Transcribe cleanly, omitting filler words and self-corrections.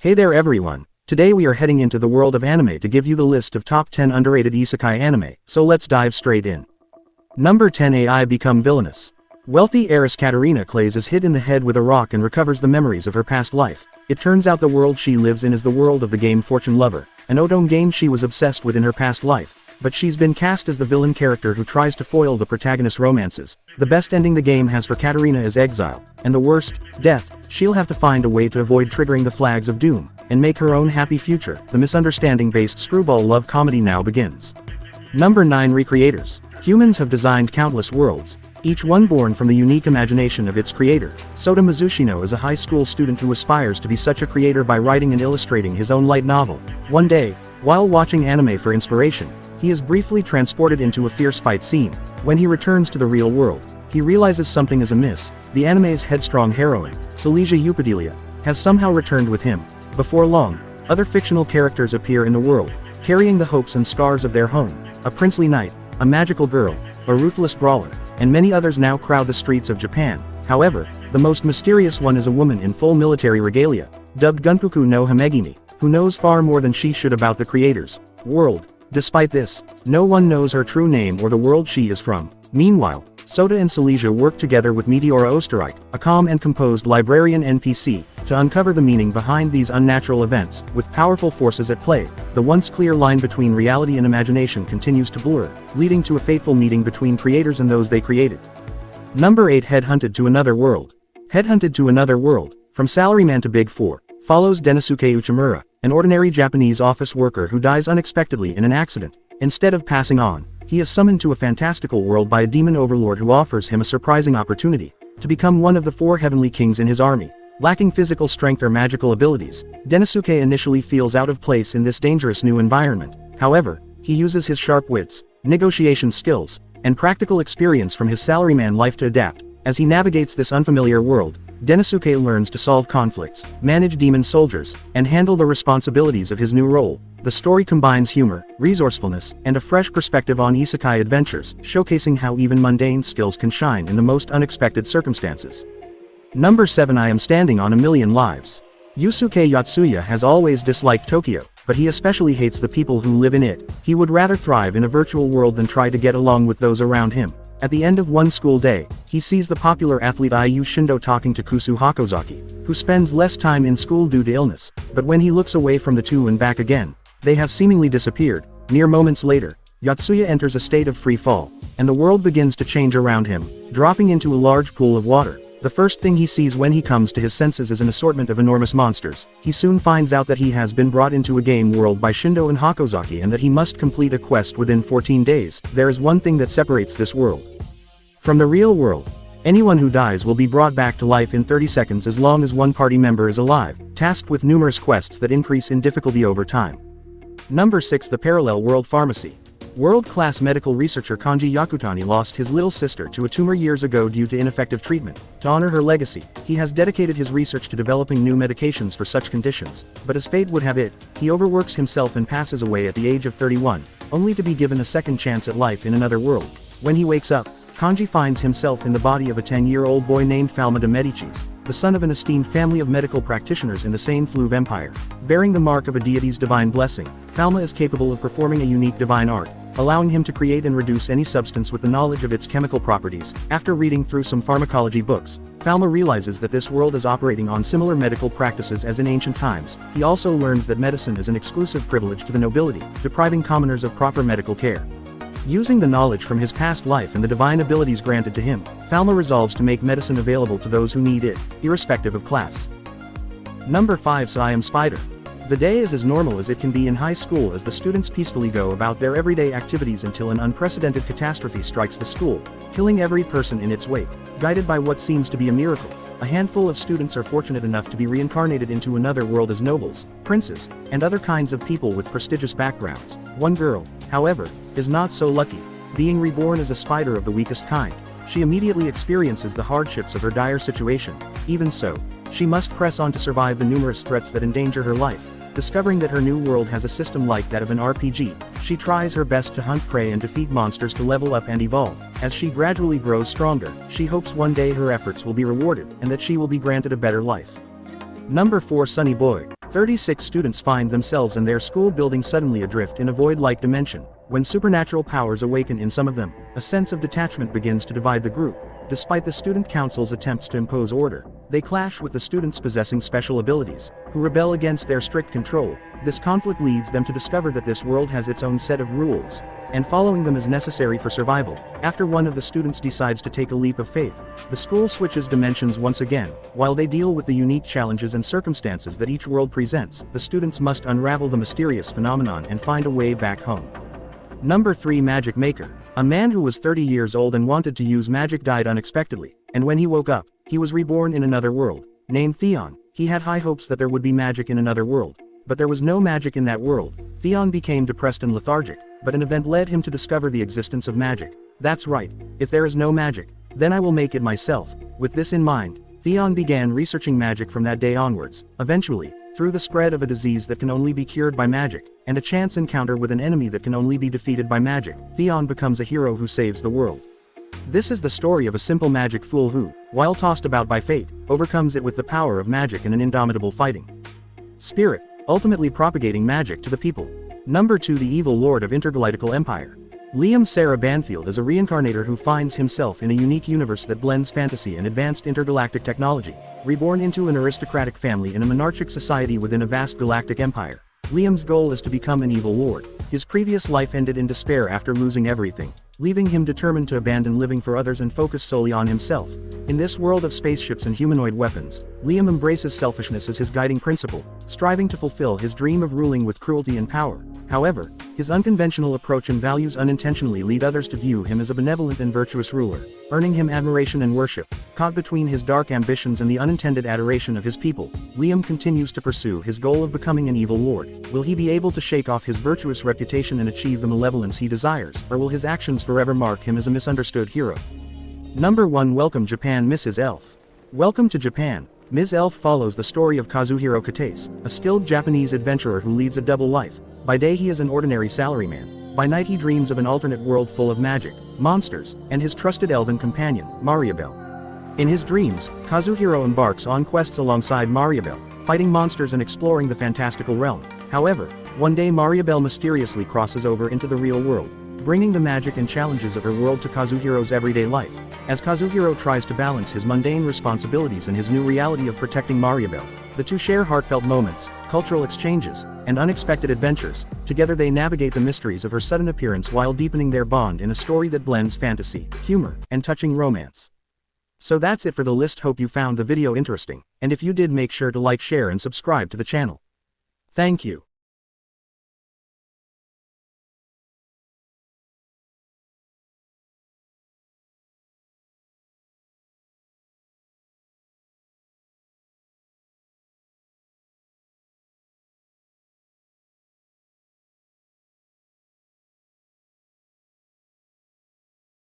Hey there everyone, today we are heading into the world of anime to give you the list of top 10 underrated isekai anime, so let's dive straight in. Number 10. AI Become Villainous. Wealthy heiress Katarina Clays is hit in the head with a rock and recovers the memories of her past life. It turns out the world she lives in is the world of the game Fortune Lover, an otome game she was obsessed with in her past life, but she's been cast as the villain character who tries to foil the protagonist's romances. The best ending the game has for Katarina is exile, and the worst, death. She'll have to find a way to avoid triggering the flags of doom, and make her own happy future. The misunderstanding-based screwball love comedy now begins. Number 9. Recreators. Humans have designed countless worlds, each one born from the unique imagination of its creator. Sota Mizushino is a high school student who aspires to be such a creator by writing and illustrating his own light novel. One day, while watching anime for inspiration, he is briefly transported into a fierce fight scene. When he returns to the real world, he realizes something is amiss. The anime's headstrong heroine, Silesia Eupedelia, has somehow returned with him. Before long, other fictional characters appear in the world, carrying the hopes and scars of their home. A princely knight, a magical girl, a ruthless brawler, and many others now crowd the streets of Japan. However, the most mysterious one is a woman in full military regalia, dubbed Gunpuku no Hamegimi, who knows far more than she should about the creator's world. Despite this, no one knows her true name or the world she is from. Meanwhile, Sota and Silesia work together with Meteora Osterreich, a calm and composed librarian NPC, to uncover the meaning behind these unnatural events. With powerful forces at play, the once clear line between reality and imagination continues to blur, leading to a fateful meeting between creators and those they created. Number 8. Headhunted to Another World. Headhunted to Another World, From Salaryman to Big Four, follows Dennosuke Uchimura, an ordinary Japanese office worker who dies unexpectedly in an accident. Instead of passing on, he is summoned to a fantastical world by a demon overlord who offers him a surprising opportunity to become one of the 4 heavenly kings in his army. Lacking physical strength or magical abilities, Dennosuke initially feels out of place in this dangerous new environment. However, he uses his sharp wits, negotiation skills, and practical experience from his salaryman life to adapt. As he navigates this unfamiliar world, Dennosuke learns to solve conflicts, manage demon soldiers, and handle the responsibilities of his new role. The story combines humor, resourcefulness, and a fresh perspective on isekai adventures, showcasing how even mundane skills can shine in the most unexpected circumstances. Number 7. I Am Standing on a Million Lives. Yusuke Yatsuya has always disliked Tokyo, but he especially hates the people who live in it. He would rather thrive in a virtual world than try to get along with those around him. At the end of one school day, he sees the popular athlete Ayu Shindo talking to Kusu Hakozaki, who spends less time in school due to illness, but when he looks away from the two and back again, they have seemingly disappeared. Mere moments later, Yatsuya enters a state of free fall, and the world begins to change around him, dropping into a large pool of water. The first thing he sees when he comes to his senses is an assortment of enormous monsters. He soon finds out that he has been brought into a game world by Shindo and Hakozaki and that he must complete a quest within 14 days. There is one thing that separates this world from the real world. Anyone who dies will be brought back to life in 30 seconds as long as one party member is alive, tasked with numerous quests that increase in difficulty over time. Number 6. The Parallel World Pharmacy. World-class medical researcher Kanji Yakutani lost his little sister to a tumor years ago due to ineffective treatment. To honor her legacy, he has dedicated his research to developing new medications for such conditions, but as fate would have it, he overworks himself and passes away at the age of 31, only to be given a second chance at life in another world. When he wakes up, Kanji finds himself in the body of a 10-year-old boy named Falma de Medicis, the son of an esteemed family of medical practitioners in the same Fluve Empire. Bearing the mark of a deity's divine blessing, Falma is capable of performing a unique divine art, allowing him to create and reduce any substance with the knowledge of its chemical properties. After reading through some pharmacology books, Falma realizes that this world is operating on similar medical practices as in ancient times. He also learns that medicine is an exclusive privilege to the nobility, depriving commoners of proper medical care. Using the knowledge from his past life and the divine abilities granted to him, Falma resolves to make medicine available to those who need it, irrespective of class. Number 5. So I Am Spider. The day is as normal as it can be in high school as the students peacefully go about their everyday activities until an unprecedented catastrophe strikes the school, killing every person in its wake. Guided by what seems to be a miracle, a handful of students are fortunate enough to be reincarnated into another world as nobles, princes, and other kinds of people with prestigious backgrounds. One girl, however, is not so lucky, being reborn as a spider of the weakest kind. She immediately experiences the hardships of her dire situation. Even so, she must press on to survive the numerous threats that endanger her life. Discovering that her new world has a system like that of an RPG, she tries her best to hunt prey and defeat monsters to level up and evolve. As she gradually grows stronger, she hopes one day her efforts will be rewarded and that she will be granted a better life. Number 4. Sunny Boy. 36 students find themselves and their school building suddenly adrift in a void-like dimension. When supernatural powers awaken in some of them, a sense of detachment begins to divide the group. Despite the student council's attempts to impose order, they clash with the students possessing special abilities, who rebel against their strict control. This conflict leads them to discover that this world has its own set of rules, and following them is necessary for survival. After one of the students decides to take a leap of faith, the school switches dimensions once again. While they deal with the unique challenges and circumstances that each world presents, the students must unravel the mysterious phenomenon and find a way back home. Number 3. Magic Maker. A man who was 30 years old and wanted to use magic died unexpectedly, and when he woke up, he was reborn in another world. Named Theon, he had high hopes that there would be magic in another world, but there was no magic in that world. Theon became depressed and lethargic, but an event led him to discover the existence of magic. That's right, if there is no magic, then I will make it myself. With this in mind, Theon began researching magic from that day onwards. Eventually, through the spread of a disease that can only be cured by magic, and a chance encounter with an enemy that can only be defeated by magic, Theon becomes a hero who saves the world. This is the story of a simple magic fool who, while tossed about by fate, overcomes it with the power of magic and an indomitable fighting spirit, ultimately propagating magic to the people. Number 2. The Evil Lord of Intergalactical Empire. Liam Sarah Banfield is a reincarnator who finds himself in a unique universe that blends fantasy and advanced intergalactic technology. Reborn into an aristocratic family in a monarchic society within a vast galactic empire, Liam's goal is to become an evil lord. His previous life ended in despair after losing everything, leaving him determined to abandon living for others and focus solely on himself. In this world of spaceships and humanoid weapons, Liam embraces selfishness as his guiding principle, striving to fulfill his dream of ruling with cruelty and power. However, his unconventional approach and values unintentionally lead others to view him as a benevolent and virtuous ruler, earning him admiration and worship. Caught between his dark ambitions and the unintended adoration of his people, Liam continues to pursue his goal of becoming an evil lord. Will he be able to shake off his virtuous reputation and achieve the malevolence he desires, or will his actions forever mark him as a misunderstood hero? Number 1. Welcome Japan. Mrs. Elf. Welcome to Japan. Ms. Elf follows the story of Kazuhiro Katase, a skilled Japanese adventurer who leads a double life. By day he is an ordinary salaryman. By night he dreams of an alternate world full of magic, monsters, and his trusted elven companion, Mariabelle. In his dreams, Kazuhiro embarks on quests alongside Mariabelle, fighting monsters and exploring the fantastical realm. However, one day Mariabelle mysteriously crosses over into the real world, bringing the magic and challenges of her world to Kazuhiro's everyday life. As Kazuhiro tries to balance his mundane responsibilities and his new reality of protecting Mariabelle, the two share heartfelt moments, cultural exchanges, and unexpected adventures. Together they navigate the mysteries of her sudden appearance while deepening their bond in a story that blends fantasy, humor, and touching romance. So that's it for the list. Hope you found the video interesting, and if you did, make sure to like, share, and subscribe to the channel. Thank you.